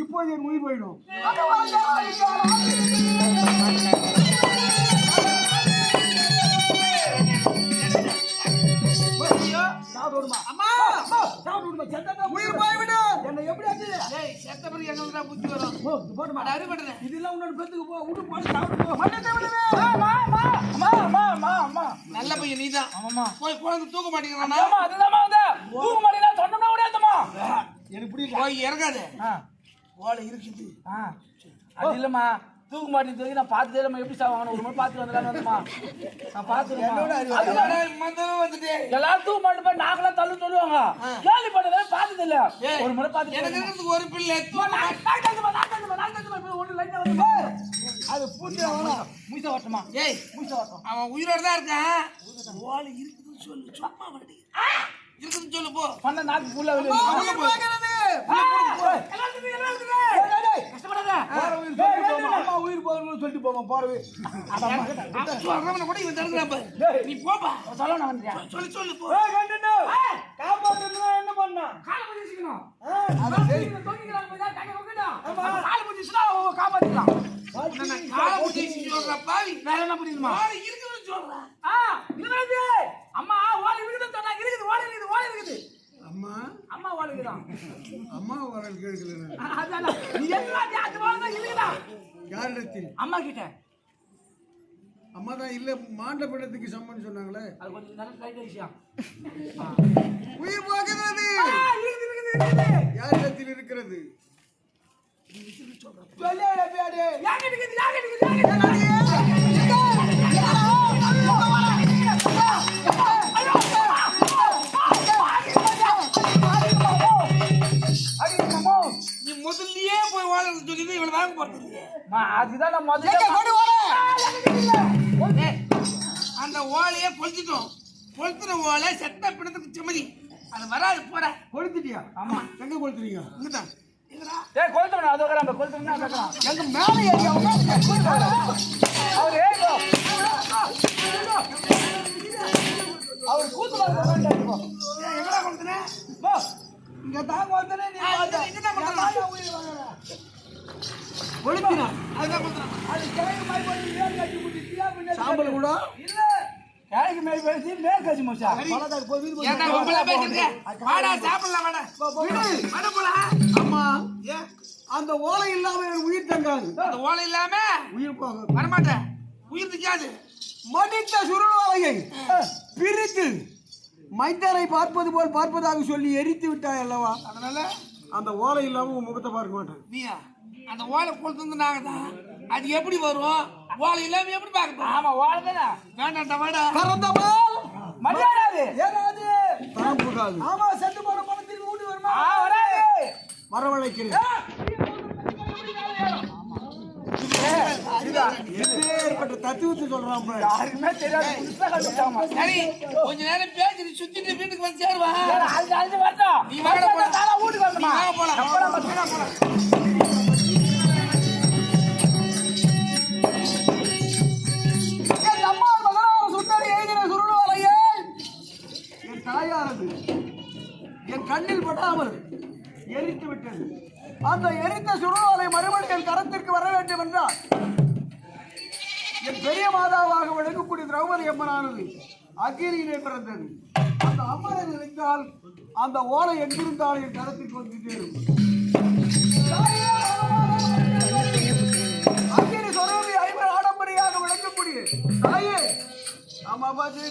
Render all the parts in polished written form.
இப்போது என் உயிர் போயிடும். உயிர் போய்விடு. என்ன எப்படி ஆச்சு? செத்த பிறகு எங்க புத்தி வரும்? இதெல்லாம் உன்னோட பெத்துக்கு போ. விட்டு போட்டு சாப்பிட்டு நல்ல பையன் நீதான். போய் குழந்தை தூக்க மாட்டேங்கிறானா? தூக்க மாட்டேங்கிறா சொன்னா முடியாதுமா. எனக்கு பிடிக்கல. போய் இறங்காத. ஓலை இருக்குது. அது இல்லம்மா தூக்க மாட்டேங்குது. நான் பார்த்துட்டே நம்ம எப்படி சாவாங்க ஒரு முறை பார்த்து வந்துடலாம்மா. நான் பார்த்துருக்கேன். எல்லாரும் தூக்க மாட்டேன் நாங்களாம் தள்ளு சொல்லுவாங்க. கேள்வி பண்ணதே பார்த்தது இல்ல. ஒரு முறை பார்த்து எனக்கு ஒரு பிள்ளை ஒன்று லைட்டா வந்து அது பூச்சி மூச்ச ஓட்டமா. ஏய் மூச்ச ஓட்டம். அவன் உயிரோட தான் இருக்கான். ஓலை இருக்குதுன்னு சொல்லு. சும்மா வண்டி இருக்குதுன்னு சொல்லு போ. பண்ண நாக்கு புள்ள வெளிய உயிர் போகணும்னு சொல்லிட்டு போவோம். போறவே கூட இவன் தடுக்கிறான். நீ போப்பா சொல்லணும். சொல்லி சொல்லு போ. காப்பாற்றணும்னா என்ன பண்ணா? காலை பிடிச்சிக்கணும். காப்பாத்திக்கலாம். வேற என்ன புரியுதுமா? இருக்குதுன்னு சொல்றேன். அம்மா ஓலை இருக்குதுன்னு சொன்னா இருக்குது. ஓலை இருக்குது. ஓலை இருக்குது. அம்மா அம்மா ஓலை இருக்குதான். அம்மா ஓலை கேட்கல. அதான் நீ எல்லாம் அந்த ஓலை தான் இருக்குதா? யாரிடத்தில்? அம்மா கிட்ட. அம்மா தான் இல்ல மாண்ட படத்துக்கு சம்மன் சொன்னாங்களே. அது கொஞ்சம் நல்ல ரைட் விஷயம். உயிர் போகிறது. யாரிடத்தில் இருக்கிறது? சொல்லேடா பேடே. யாங்க இருக்குது. யாங்க இருக்குது. நீ முதல்லயே போய் ஓலை சொல்லி இவள வாங்க போறது. அதுதான் நான் முதல்ல அந்த ஓலையை கொளுத்திட்டோம். கொளுத்துன ஓலை செத்த பிணத்துக்கு சம்மதி. அது வராது போட. கொளுத்திட்டியா? ஆமா. எங்க கொளுத்துறீங்க? இங்கதான். ஏய் கொளுத்தணும். அது வர நம்ம கொளுத்தணும்னா கேட்கலாம். எங்க மேல ஏறி அவர் ஏறோ. அவர் கூத்து வர வேண்டாம். எங்கடா கொளுத்துனே? போ. இங்க தான் கொளுத்துனே. நீ பாத்து. இங்க தான் கொளுத்துனே. உயிர் வாங்கடா. கொளுத்தினா. அதுதான் கொளுத்துனா. அது கேக்கு மாதிரி போய் ஏறி கட்டி குடிச்சியா பின்ன சாம்பல் கூட இல்ல. கேக்கு மாதிரி போய் நேர் கட்டி மோசா. பலதாக்கு போய் வீடு போய். ஏடா உங்கள பேசிட்டு. வாடா சாப்பிடலாம் வாடா. வாடா போலாம். அம்மா ஏ அந்த ஓலை இல்லாம எனக்கு உயிர் தங்காது. அந்த ஓலை இல்லாம உயிர் போகும். வர மாட்டே. உயிர் திக்காது. மடித்த சுருளோலையை பிரித்து மைத்தானை பார்ப்பது போல் பார்ப்பதாக சொல்லி எரித்து விட்டாய் அல்லவா? அதனால அந்த ஓலை இல்லாம உன் முகத்தை பார்க்க மாட்டேன். நீயா அந்த ஓலை கொளுத்து நாங்க தான். அது எப்படி வரும்? ஓலை இல்லாம எப்படி பார்க்க? ஆமா ஓலை தானே. வேண்டாம் வாடா. கரந்தமால் மரியாதை ஏறாது. தரம் கூடாது. ஆமா செத்து போற பணத்துக்கு ஊட்டி வருமா? வராது. வரவழைக்கிறேன். ஏற்பட்ட தத்துவத்தை சொல்றான். யாருக்குமே தெரியாது. சரி கொஞ்ச நேரம் பேசி சுத்திட்டு வீட்டுக்கு வந்து சேருவா. நீ வாடா போலாம். வீட்டுக்கு வரணுமா? போலாம். என் கண்ணில் படாமல் எரித்து விட்டது. அந்த எரித்த சுடுவாலை மறுபடியும் என் கரத்திற்கு வர வேண்டும் என்றால் என் பெரிய மாதாவாக விளங்கக்கூடிய திரௌபதி அம்மனானது அக்கினியிலே பிறந்தது. அந்த அம்மனை நினைத்தால் அந்த ஓலை எங்கிருந்தால் என் கரத்திற்கு வந்து சேரும். அக்கினி சொரூபி ஐவர் ஆடம்பரியாக விளங்கக்கூடிய தாயே அம்மா பாத்து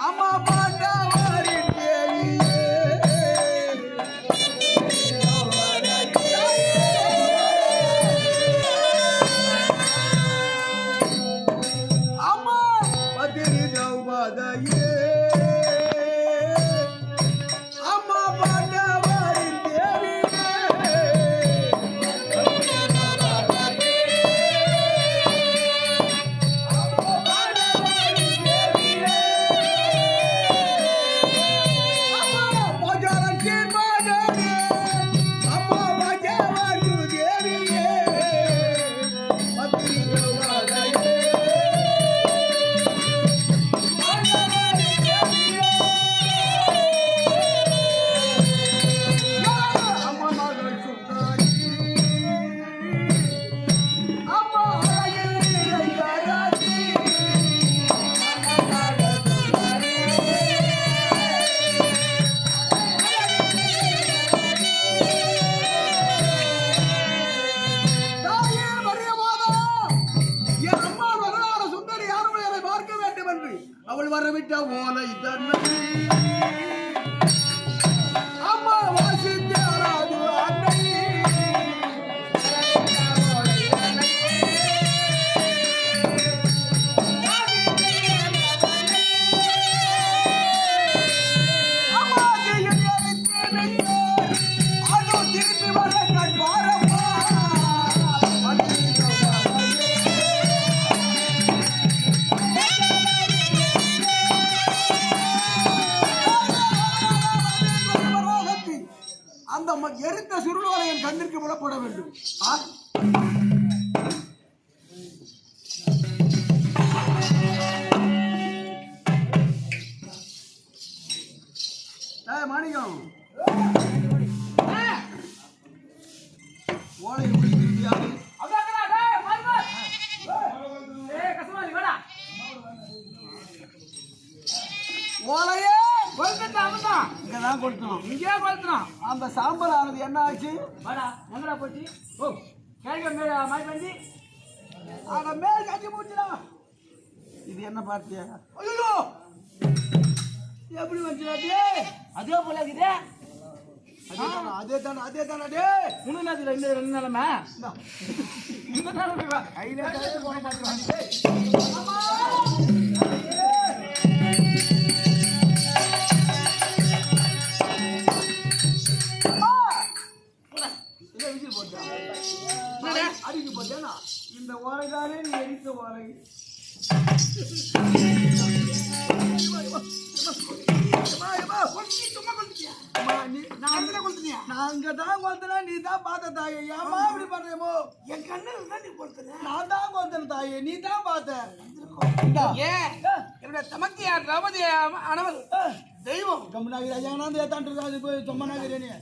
அம்மா பாண்டவரின் தேவியே அம்மா பத்திரி நௌபதையே அம்மா பாண்டவரின் தேவியே அவள் வரவிட்ட ஓலை தன்னை அம்மா வாசித்தாராது அன்னை எரித்த சுருளோலை என் கண்ணிற்கு புலப்பட வேண்டும். மாணிக்கம் ஓலை முடிக்கிறது ஓலையே இங்கதான் கொடுத்தோம். இங்கே கொடுத்தோம். அந்த சாம்பல் ஆனது என்ன ஆச்சு? எங்கடா போச்சு? ஓ கேட்க மேல மாய் பண்ணி அட மேல் காட்சி போச்சுடா. இது என்ன பார்த்தியா? ஐயோ எப்படி வந்துச்சு? அதே போல இருக்குதே. அதே தானே டேய். முன்னாடி ரெண்டு நிலைமை இந்த நிலைமை கையில போன பார்த்துறாங்க. அடிக்கு போட்டேனா இந்த ஓலைதானே நீ எரித்த ஓலை. நாங்கதான் கொளுத்தனா நீ தான் பார்த்த தாயே. ஏமா இப்படி பண்றேமோ? என் கண்ணு நீ கொளுத்தன. நான் தான் கொளுத்தன தாயே, நீ தான் பார்த்த. என்னுடைய தமக்கையா திரௌபதி அனவல் தெய்வம் கம்மனாகிரி ஐயானாந்து ஏத்தாண்டு போய் சொம்மனாகிறேனே.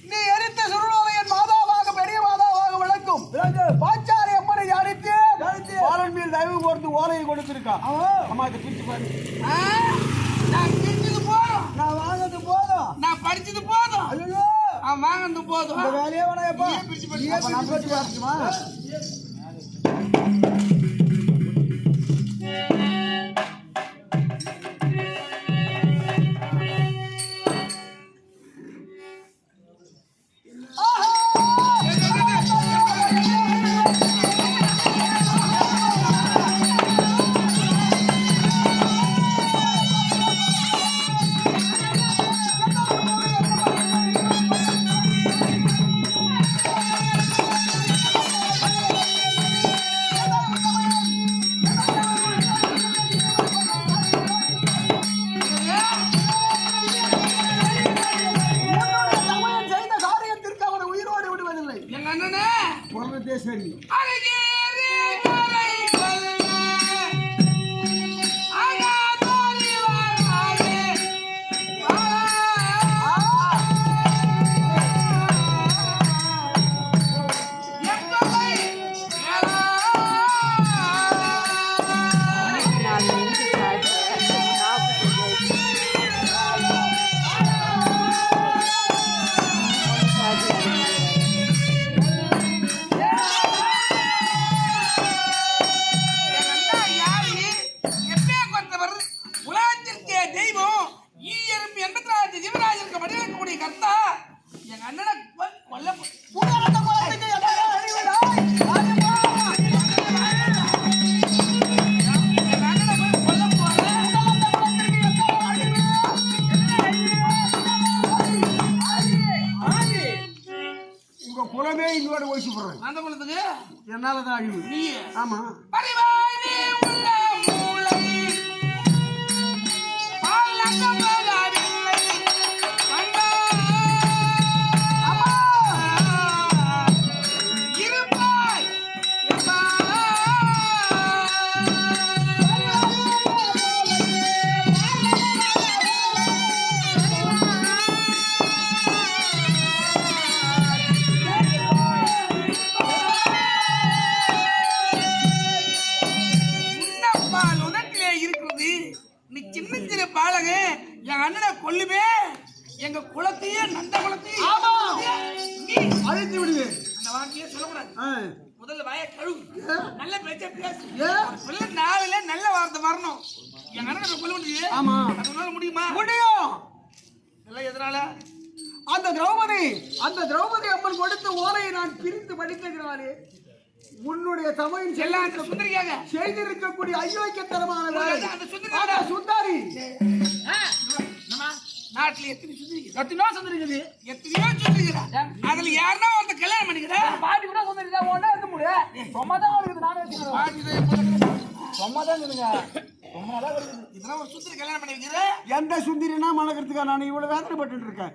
நீ எரித்த சுருளோலை என் மாதாவாக பெரிய மாதாவாக விளக்கும் பாச்சாரி அம்மனை அடித்து பாலன் மேல் தயவு கோர்த்து ஓலையை கொடுத்திருக்கா. அம்மா இதை பிரிச்சு பாரு. நான் பிரிச்சது போதும், நான் வாங்கினது போதும், நான் படிச்சது போதும், ஐயோ நான் வாங்கினது போதும். இந்த வேலையே வேணா எப்பா பிரிச்சு படிச்சு நான் பிரிச்சு பார்த்துமா. சரி குலமே இங்கோட ஓய்ச்சி போடுறேன். அந்த குலத்துக்கு என்னாலதான் அழிவு. நீ ஆமா கொல்லுமே எங்க குலத்தையே நந்த குலத்தையே நீ அழைத்து விடுவே. அந்த வார்த்தையை சொல்லக்கூடாது. முதல்ல வாயை கழுவு, நல்ல பேச்ச பேசு. நாளில நல்ல வார்த்தை வரணும். நம்ம கொல்ல முடியுது. ஆமா. அதனால முடியுமா? முடியும். எல்லாம் எதனால? அந்த திரௌபதி அம்மன் கொடுத்த ஓலையை நான் பிரித்து படித்திருக்கிறாரே, உன்னுடைய தமையின் எல்லாம் அந்த சுந்தரிக்காக செய்திருக்கக்கூடிய அயோக்கியத்தனமான வேலை. அந்த சுந்தரி நாட்டுல எத்தனை சுந்தரி? எத்தனையோ சுந்தரிக்குது. எத்தனையோ சுந்தரிக்கிறா. அதுல யாருன்னா ஒருத்த கல்யாணம் பண்ணிக்கிறா? பாட்டி கூட சுந்தரிக்கா ஒண்ணா இருக்க முடியாது. சும்மா தான் இருக்குது. நானே வச்சுக்கிறேன். பாட்டி தான் எப்போதும் சும்மா தான் இருக்குதுங்க. ரொம்ப நல்லா இருக்குது. இதெல்லாம் ஒரு சுந்தரி கல்யாணம் பண்ணி வைக்கிற? எந்த சுந்தரினா மணக்கிறதுக்கா நான் இவ்வளவு வேதனைப்பட்டு இருக்கேன்.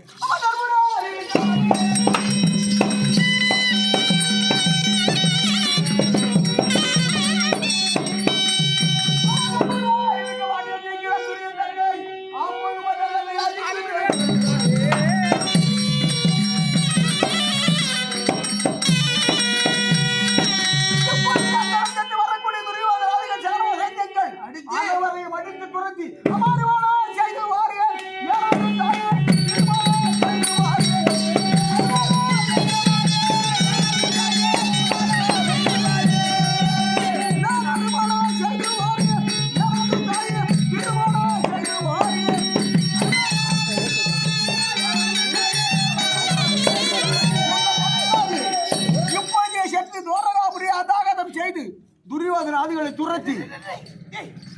துரியோதனாதிகளை துரத்தி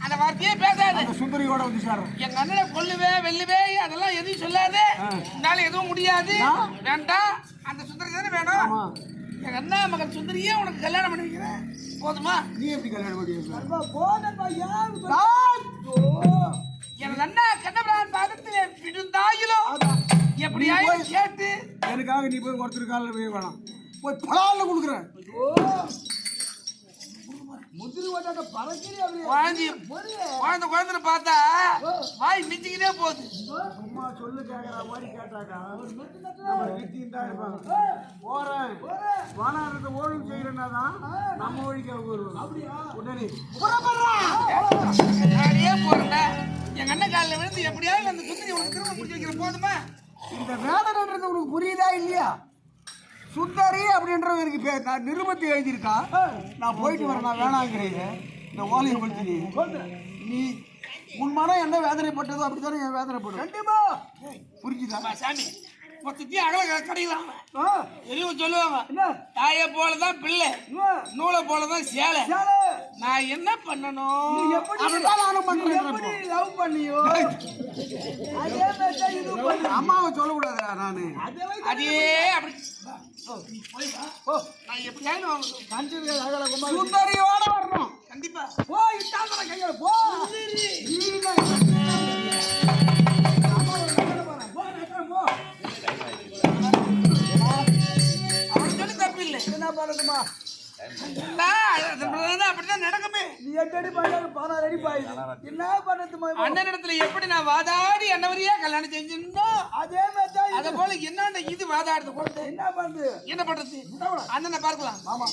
அந்த வார்த்தையே பேசாத. அந்த சுந்தரியோட வந்து சேர்றேன். எங்க அண்ணனை கொல்லுவே வெல்லுவே அதெல்லாம் எதையும் சொல்லாது. என்னால எதுவும் முடியாது. வேண்டாம். அந்த சுந்தரி தானே வேணும். எங்க அண்ணா மகன் சுந்தரியே உனக்கு கல்யாணம் பண்ணி வைக்கிறேன். போதுமா? நீ எப்படி கல்யாணம் பண்ணி எனது அண்ணா கண்ணபிரான் பாதத்திலே விழுந்தாயிலோ எப்படியாயும் கேட்டு எனக்காக நீ போய் ஒருத்தர் காலில் போய் வேணாம், போய் பலால கொடுக்குறேன். குழந்தை பார்த்தா வாய் மிஞ்சிக்கிட்டே போகுது. சும்மா சொல்லு கேட்கற மாதிரி கேட்டாக்கா போறேன் வானாரத்தை ஓய்வு செய்யறேன்னா தான் நம்ம வழிக்கு வருவோம். உடனே நானே போறேன். எங்க அண்ணன் காலில் விழுந்து எப்படியாவது அந்த சுந்தரி உனக்கு திரும்ப முடிச்சு வைக்கிற. போதுமா? இந்த வேதனைன்றது உனக்கு புரியுதா இல்லையா? சுந்தரி அப்படின்றது எனக்கு நான் நிருபத்தை எழுதியிருக்கா. நான் போயிட்டு வரேன், நான் வேணாங்கிறீங்க. இந்த ஓலையை கொடுத்து நீ உன் மனம் என்ன வேதனைப்பட்டதோ அப்படித்தானே என் வேதனைப்படும். கண்டிப்பா புரிஞ்சுதா சாமி? மொத்தத்தையும் அகல கடையிலாம் எரியும் சொல்லுவாங்க. தாயை போலதான் பிள்ளை, நூலை போலதான் சேலை. நான் என்ன பண்ணணும்? நானும் பண்றேன். லவ் பண்ணியோ அம்மாவை சொல்லக்கூடாதா? நானு அதே அப்படி நான் எப்படியாவது சுந்தரியோட வரணும். கண்டிப்பா போ இட்டாங்க கையில போ. அவன் சொல்லி தப்பு இல்லை. என்ன பண்ணணுமா? அப்படிதான் நடக்குமே. நீ 8 அடி பாய்ச்சாலும் 16 அடி பாயுது. என்ன பண்ணதுமா? அண்ணன் இடத்துல எப்படி நான் வாதாடி அண்ணவரியா கல்யாணம் செஞ்சிருந்தோம் அதே மாதிரி அத போல என்ன இது வாதாடுறது. என்ன பண்றது? அண்ணனை பார்க்கலாம். ஆமா.